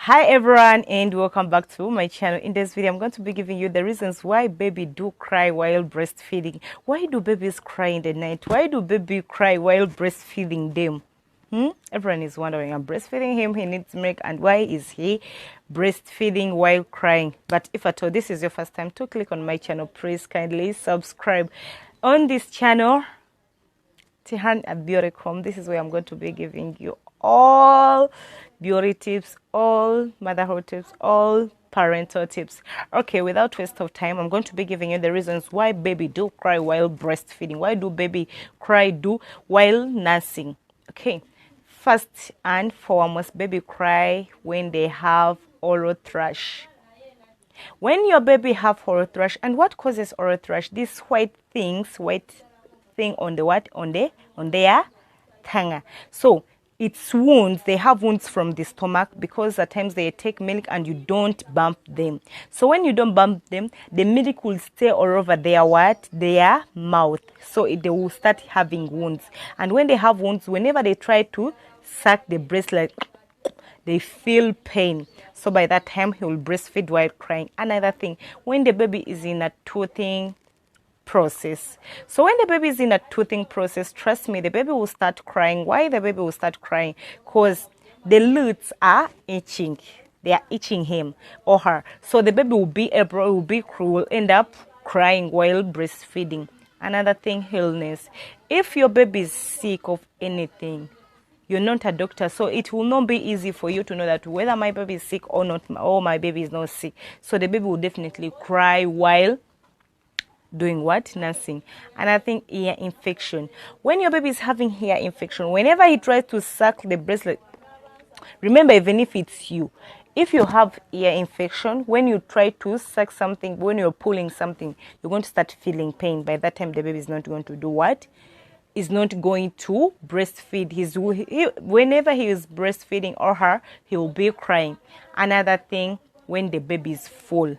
Hi everyone, and welcome back to my channel. In this video I'm going to be giving you the reasons why baby do cry while breastfeeding. Why do babies cry in the night? Why do baby cry while breastfeeding them? Everyone is wondering, I'm breastfeeding him, he needs milk, and why is he breastfeeding while crying? But if at all this is your first time to click on my channel, please kindly subscribe. On this channel, Tihan at Beauty.com, this is where I'm going to be giving you all beauty tips, all motherhood tips, all parental tips. Okay, without waste of time, I'm going to be giving you the reasons why baby do cry while breastfeeding. Why do baby cry while nursing? Okay, first and foremost, baby cry when they have oral thrush. When your baby have oral thrush, and what causes oral thrush? These white thing on their tongue. So it's wounds. They have wounds from the stomach because at times they take milk and you don't bump them. So when you don't bump them, the milk will stay all over their mouth. So they will start having wounds. And when they have wounds, whenever they try to suck the breast, they feel pain. So by that time he will breastfeed while crying. Another thing, when the baby is in a toothing process. So when the baby is in a toothing process, trust me, the baby will start crying. Why the baby will start crying? Because the lips are itching. They are itching him or her. So the baby will end up crying while breastfeeding. Another thing, illness. If your baby is sick of anything, you're not a doctor, so it will not be easy for you to know that whether my baby is sick or not, or my baby is not sick. So the baby will definitely cry while doing what? Nursing. And I think ear infection. When your baby is having ear infection, whenever he tries to suck the breast, remember, even if it's you, if you have ear infection, when you try to suck something, when you're pulling something, you're going to start feeling pain. By that time, the baby is not going to do what? Is not going to breastfeed. Whenever he is breastfeeding or her, he will be crying. Another thing, when the baby is full.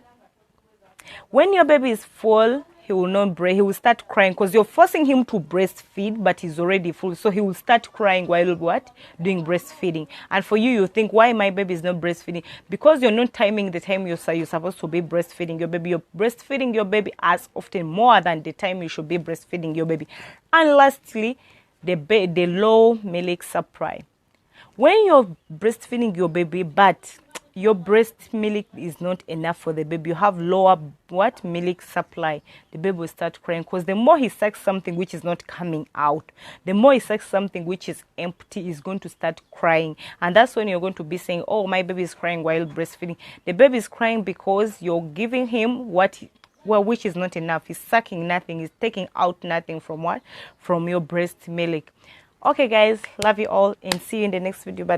When your baby is full, he will start crying because you're forcing him to breastfeed, but he's already full. So he will start crying while what? Doing breastfeeding. And for you, you think, why my baby is not breastfeeding? Because you're not timing the time you're supposed to be breastfeeding your baby. You're breastfeeding your baby as often more than the time you should be breastfeeding your baby. And lastly, the low milk supply. When you're breastfeeding your baby, but your breast milk is not enough for the baby, you have lower milk supply, the baby will start crying because the more he sucks something which is not coming out, the more he sucks something which is empty, he's going to start crying. And that's when you're going to be saying, oh, my baby is crying while breastfeeding. The baby is crying because you're giving him which is not enough. He's sucking nothing, he's taking out nothing from your breast milk. Okay guys, love you all and see you in the next video. Bye.